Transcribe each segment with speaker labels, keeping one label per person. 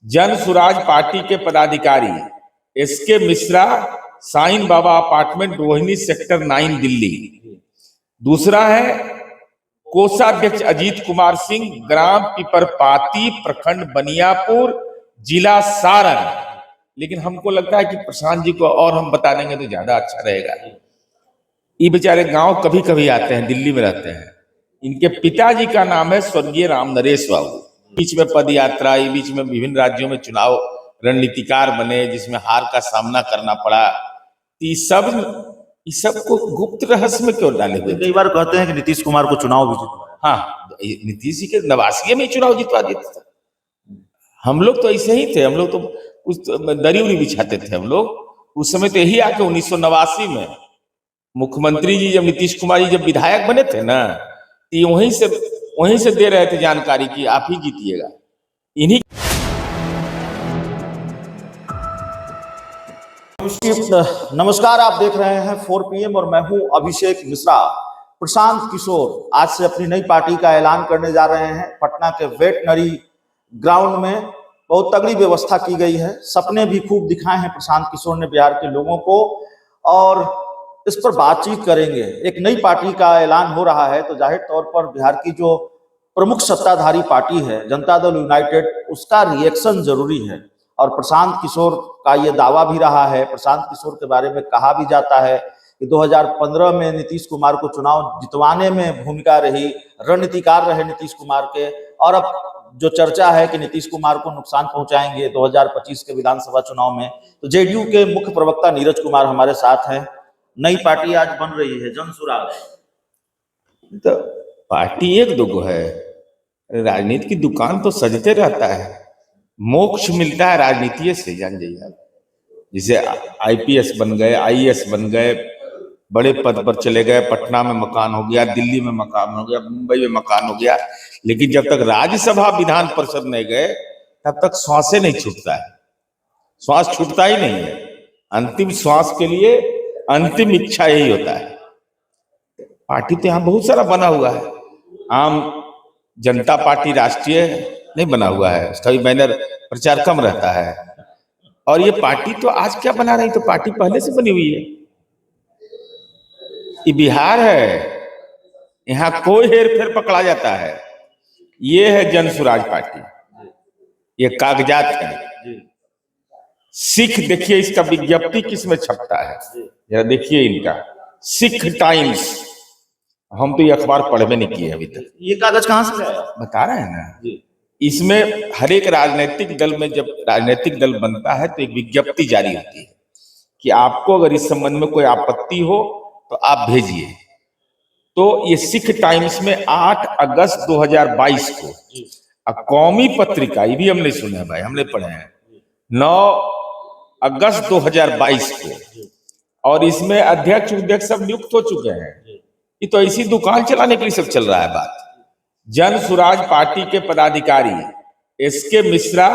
Speaker 1: Jan Suraaj party के पदाधिकारी SK Mishra, Sai Baba apartment, Rohini, sector 9, Delhi. दूसरा है कोषाध्यक्ष अजीत कुमार सिंह, ग्राम पिपरपाती, प्रखंड बनियापुर, जिला सारण। लेकिन हमको लगता है कि प्रशांत जी को और हम बता देंगे तो ज्यादा अच्छा रहेगा। ये बेचारे गांव कभी कभी आते हैं, दिल्ली में रहते हैं। इनके पिताजी का नाम है स्वर्गीय राम नरेश बाबू। बीच में पद यात्रा, बीच में विभिन्न राज्यों में चुनाव रणनीतिकार बने, जिसमें हार का सामना करना पड़ा। ये सब को गुप्त रहस्य में क्यों डाले हुए?
Speaker 2: कई बार कहते हैं कि नीतीश कुमार को चुनाव भी जितवाया।
Speaker 1: हाँ, नीतीश जी के नवासी में चुनाव जितवा देते थे। हम लोग तो ऐसे ही थे, हम लोग तो कुछ दरी उरी बिछाते थे। हम लोग उस समय तो यही आके 1989 में मुख्यमंत्री जी जब नीतीश कुमार जी जब विधायक बने थे ना, वहीं से दे रहे थे जानकारी कि आप ही जीतिएगा। इन्हीं
Speaker 2: नमस्कार, आप देख रहे हैं 4 PM और मैं हूं अभिषेक मिश्रा। प्रशांत किशोर आज से अपनी नई पार्टी का ऐलान करने जा रहे हैं। पटना के वेटनरी ग्राउंड में बहुत तगड़ी व्यवस्था की गई है। सपने भी खूब दिखाए हैं प्रशांत किशोर ने बिहार के लोगों को, और इस पर बातचीत करेंगे। एक नई पार्टी का ऐलान हो रहा है तो जाहिर तौर पर बिहार की जो प्रमुख सत्ताधारी पार्टी है जनता दल यूनाइटेड, उसका रिएक्शन जरूरी है। और प्रशांत किशोर का ये दावा भी रहा है, प्रशांत किशोर के बारे में कहा भी जाता है कि 2015 में नीतीश कुमार को चुनाव जितवाने में भूमिका रही, रणनीतिकार रहे नीतीश कुमार के। और अब जो चर्चा है कि नीतीश कुमार को नुकसान पहुंचाएंगे 2025 के विधानसभा चुनाव में। तो जेडीयू के मुख्य प्रवक्ता नीरज कुमार हमारे साथ हैं। नई पार्टी आज बन रही है जन सुराज।
Speaker 1: तो पार्टी एक दो है, राजनीति की दुकान तो सजते रहता है। मोक्ष मिलता है राजनीति से, जान जाइए आप। जैसे आईपीएस बन गए, आईएएस बन गए, बड़े पद पर चले गए, पटना में मकान हो गया, दिल्ली में मकान हो गया, मुंबई में मकान हो गया। लेकिन जब तक राज्यसभा विधान परिषद नहीं गए तब तक श्वासें नहीं छूटता है। श्वास छूटता ही नहीं है। अंतिम श्वास के लिए अंतिम इच्छा यही होता है। पार्टी तो यहाँ बहुत सारा बना हुआ है। आम जनता पार्टी राष्ट्रीय नहीं बना हुआ है, उसका भी बैनर प्रचार कम रहता है। और ये पार्टी तो आज क्या बना रही, तो पार्टी पहले से बनी हुई है। ये बिहार है, यहाँ कोई हेर फेर पकड़ा जाता है। ये है जन सुराज पार्टी, ये कागजात है। सिख देखिए, इसका विज्ञप्ति किसमें छपता है जरा देखिए, इनका सिख टाइम्स। हम तो ये अखबार पढ़वे नहीं किए अभी तक।
Speaker 2: ये कागज कहाँ से आया?
Speaker 1: बता रहे हैं ना। इसमें हर एक राजनीतिक दल में जब राजनीतिक दल बनता है तो एक विज्ञप्ति जारी होती है कि आपको अगर इस संबंध में कोई आपत्ति हो तो आप भेजिए। तो ये सिख टाइम्स में 8 अगस्त 2022 को कौमी पत्रिका, ये भी हमने सुना है भाई, हमने पढ़े हैं, 9 अगस्त 2022 को। और इसमें अध्यक्ष उपाध्यक्ष सब नियुक्त हो चुके हैं। ये तो ऐसी दुकान चलाने के लिए सब चल रहा है बात। जन सुराज पार्टी के पदाधिकारी SK Mishra,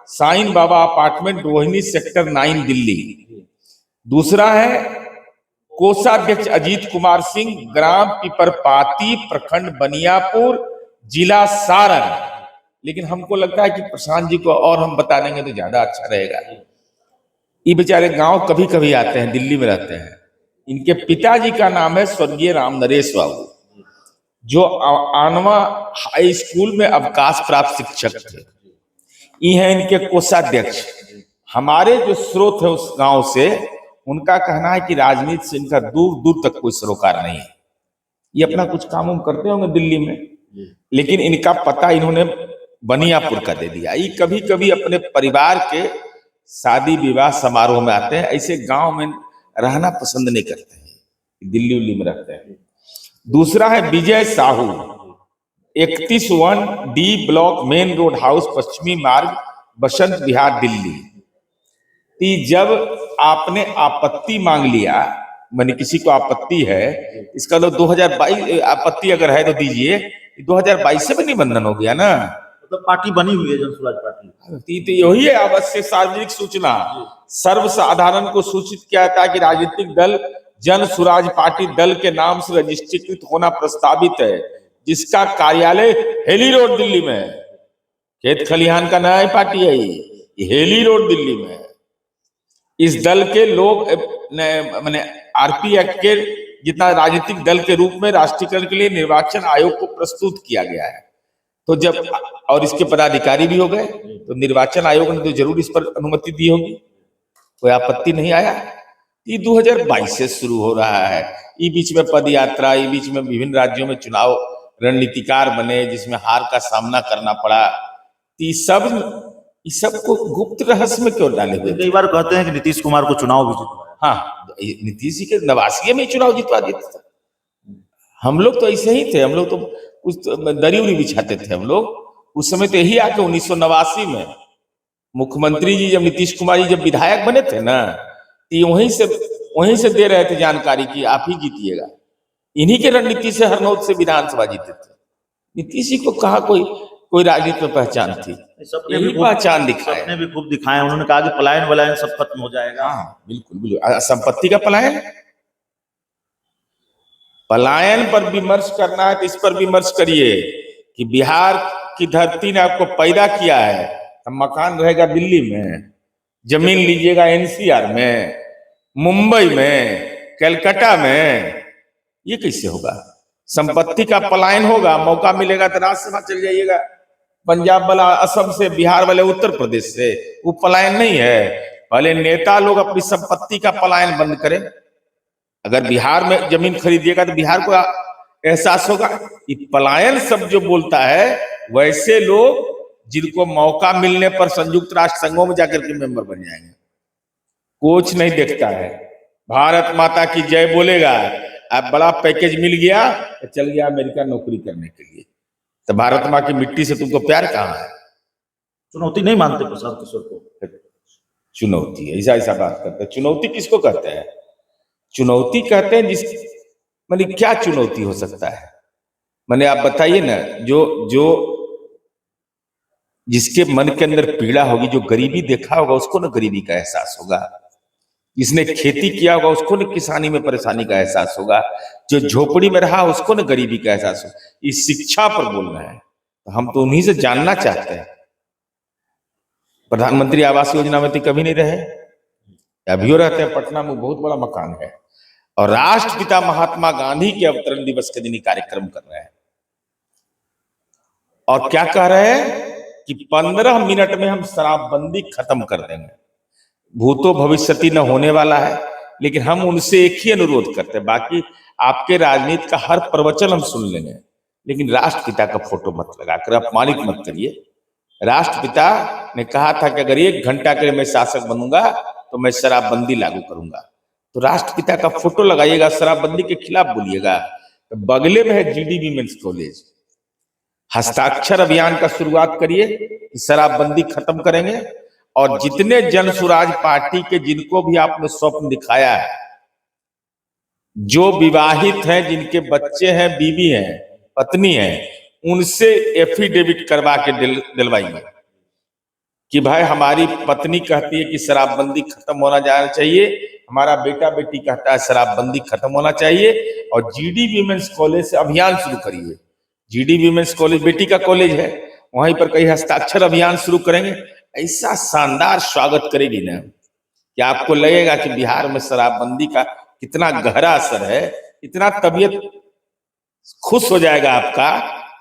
Speaker 1: Sai Baba apartment, Rohini, sector 9, Delhi. दूसरा है कोषाध्यक्ष अजीत कुमार सिंह, ग्राम पिपरपाती, प्रखंड बनियापुर, जिला सारण। लेकिन हमको लगता है कि प्रशांत जी को और हम बता देंगे तो ज्यादा अच्छा रहेगा। ये बेचारे गांव कभी कभी आते हैं, दिल्ली में रहते हैं। इनके पिताजी का नाम है स्वर्गीय राम नरेश बाबू, जो आनवा हाई स्कूल में अवकाश प्राप्त शिक्षक थे। ये हैं इनके कोषाध्यक्ष। हमारे जो स्रोत है उस गांव से, उनका कहना है कि राजनीति से इनका दूर दूर तक कोई सरोकार नहीं है। ये अपना कुछ काम करते होंगे दिल्ली में, लेकिन इनका पता इन्होंने बनियापुर का दे दिया। ये कभी कभी अपने परिवार के शादी विवाह समारोह में आते हैं, ऐसे गांव में रहना पसंद नहीं करते हैं, दिल्ली उल्ली में रहते हैं। दूसरा है Vijay Sahu, 31D block, main road house, Pashchimi Marg, Basant Vihar, Delhi. जब आपने आपत्ति मांग लिया, माने किसी को आपत्ति है, इसका तो 2022 आपत्ति अगर है तो दीजिए। 2022 से भी निबंधन हो गया ना,
Speaker 2: तो पार्टी बनी हुई है जन सुराज पार्टी।
Speaker 1: तो यही है आवश्यक सार्वजनिक सूचना। सर्वसाधारण को सूचित किया था कि राजनीतिक दल जन सुराज पार्टी दल के नाम से रजिस्ट्रीकृत होना प्रस्तावित है, जिसका कार्यालय हेली रोड, दिल्ली में है। खेत खलिहान का नया पार्टी है ये। हेली रोड दिल्ली में है। इस दल के लोग मैंने आरपी एक्ट के जितना राजनीतिक दल के रूप में राष्ट्रीयकरण के लिए निर्वाचन आयोग को प्रस्तुत किया गया है। तो जब और इसके पदाधिकारी भी हो गए तो निर्वाचन आयोग ने तो जरूर इस पर अनुमति दी होगी, कोई आपत्ति नहीं आया। ये 2022 से शुरू हो रहा है। ये बीच में पद यात्रा, ये बीच में विभिन्न राज्यों में चुनाव रणनीतिकार बने जिसमें हार का सामना करना पड़ा। ये सब को गुप्त रहस्य में क्यों डाले हुए?
Speaker 2: कई बार कहते हैं कि नीतीश कुमार को चुनाव भी जितवाया।
Speaker 1: हाँ, नीतीश जी के नवासी में चुनाव जितवा देता था। हम लोग तो ऐसे ही थे, हम लोग तो उस दरी उरी बिछाते थे हम लोग उस समय। तो यही आके 1989 में मुख्यमंत्री जी जब नीतीश कुमार जी जब विधायक बने थे ना, तो वहीं से दे रहे थे जानकारी कि आप ही जीतिएगा। इन्हीं के रणनीति से हरनौत से विधानसभा जीते थे। नीतीश जी को कहा कोई राजनीति में पहचान थी,
Speaker 2: सबने भी
Speaker 1: पहचान दिखाया,
Speaker 2: सबने भी खूब दिखाया। उन्होंने कहा कि पलायन वलायन सब खत्म हो जाएगा।
Speaker 1: हाँ बिल्कुल। संपत्ति का पलायन पर विमर्श करना है तो इस पर विमर्श करिए कि बिहार की धरती ने आपको पैदा किया है, तो मकान रहेगा दिल्ली में, जमीन लीजिएगा एनसीआर में, मुंबई में, कलकत्ता में। ये कैसे होगा? संपत्ति का पलायन होगा, मौका मिलेगा तो राज्यसभा चल जाइएगा। पंजाब वाला असम से, बिहार वाले उत्तर प्रदेश से, वो पलायन नहीं है। पहले नेता लोग अपनी संपत्ति का पलायन बंद करें। अगर बिहार में जमीन खरीदिएगा तो बिहार को एहसास होगा कि पलायन सब जो बोलता है वैसे लोग जिनको मौका मिलने पर संयुक्त राष्ट्र संघों में जाकर के मेंबर बन जाएंगे। कुछ नहीं देखता है, भारत माता की जय बोलेगा, अब बड़ा पैकेज मिल गया तो चल गया अमेरिका नौकरी करने के लिए। तो भारत माँ की मिट्टी से तुमको प्यार कहाँ है?
Speaker 2: चुनौती नहीं मानते प्रशांत किशोर को?
Speaker 1: चुनौती ऐसा बात करते हैं। चुनौती किसको कहते हैं? चुनौती कहते हैं माने क्या चुनौती हो सकता है? माने आप बताइए ना, जो जिसके मन के अंदर पीड़ा होगी, जो गरीबी देखा होगा उसको ना गरीबी का एहसास होगा, जिसने खेती किया होगा उसको ना किसानी में परेशानी का एहसास होगा, जो झोपड़ी में रहा उसको ना गरीबी का एहसास होगा। इस शिक्षा पर बोलना है तो हम तो उन्हीं से जानना चाहते हैं। प्रधानमंत्री आवास योजना में तो कभी नहीं रहे, अभियो रहते हैं। पटना में बहुत बड़ा मकान है और राष्ट्रपिता महात्मा गांधी के अवतरण दिवस के दिन कार्यक्रम कर रहे हैं और क्या कह रहे हैं कि 15 मिनट में हम शराबबंदी खत्म कर देंगे। भूतो भविष्यति न होने वाला है, लेकिन हम उनसे एक ही अनुरोध करते हैं। बाकी आपके राजनीति का हर प्रवचन हम सुन लेंगे, लेकिन राष्ट्रपिता का फोटो मत लगाकर अपमानित मत करिए। राष्ट्रपिता ने कहा था कि अगर 1 घंटा के लिए मैं शासक बनूंगा तो मैं शराबबंदी लागू करूंगा। तो राष्ट्रपिता का फोटो लगाइएगा, शराबबंदी के खिलाफ बोलिएगा। तो बगले में है जीडी वीमेंस कॉलेज, हस्ताक्षर अभियान का शुरुआत करिए कि शराबबंदी खत्म करेंगे। और जितने जन सुराज पार्टी के जिनको भी आपने स्वप्न दिखाया है, जो विवाहित हैं, जिनके बच्चे हैं, बीवी हैं, पत्नी हैं, उनसे एफिडेविट करवा के दिलवाइए कि भाई हमारी पत्नी कहती है कि शराबबंदी खत्म होना जाना चाहिए, हमारा बेटा बेटी कहता है शराबबंदी खत्म होना चाहिए। और जीडी वीमेंस कॉलेज से अभियान शुरू करिए। जीडी वीमेंस कॉलेज बेटी का कॉलेज है, वहीं पर कई हस्ताक्षर अभियान शुरू करेंगे। ऐसा शानदार स्वागत करेगी ना कि आपको लगेगा कि बिहार में शराबबंदी का कितना गहरा असर है। इतना तबीयत खुश हो जाएगा आपका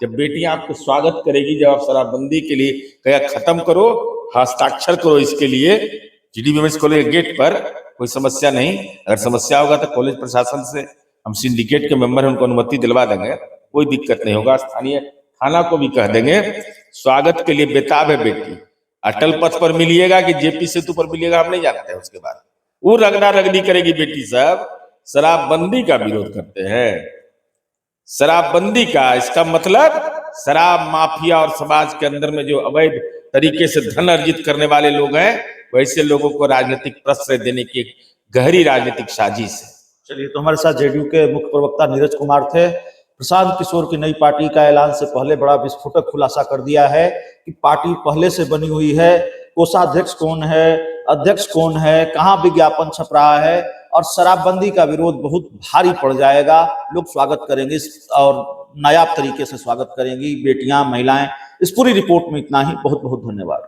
Speaker 1: जब बेटियां आपको स्वागत करेगी, जब आप शराबबंदी के लिए कहेगा खत्म करो, हस्ताक्षर करो इसके लिए जीडी वीमेंस कॉलेज गेट पर। कोई समस्या नहीं, अगर समस्या होगा तो कॉलेज प्रशासन से हम सिंडिकेट के मेंबर हैं, उनको अनुमति दिलवा देंगे, कोई दिक्कत नहीं होगा। स्थानीय थाना को भी कह देंगे, स्वागत के लिए बेताब है बेटी। अटल पथ पर मिलिएगा कि जेपी सेतु पर मिलिएगा हम नहीं जानते हैं। उसके बाद वो रगड़ा रगड़ी करेगी बेटी सब। शराबबंदी का विरोध करते हैं, शराबबंदी का। इसका मतलब शराब माफिया और समाज के अंदर में जो अवैध तरीके से धन अर्जित करने वाले लोग हैं, वैसे लोगों को राजनीतिक प्रश्रय देने की एक गहरी राजनीतिक साजिश है।
Speaker 2: चलिए, तो हमारे साथ जेडीयू के मुख्य प्रवक्ता नीरज कुमार थे। प्रशांत किशोर की नई पार्टी का ऐलान से पहले बड़ा विस्फोटक खुलासा कर दिया है कि पार्टी पहले से बनी हुई है, कोषाध्यक्ष कौन है, अध्यक्ष कौन है, कहां विज्ञापन छप रहा है, और शराबबंदी का विरोध बहुत भारी पड़ जाएगा। लोग स्वागत करेंगे और नायाब तरीके से स्वागत करेंगी बेटियां, महिलाएं। इस पूरी रिपोर्ट में इतना ही। बहुत बहुत धन्यवाद।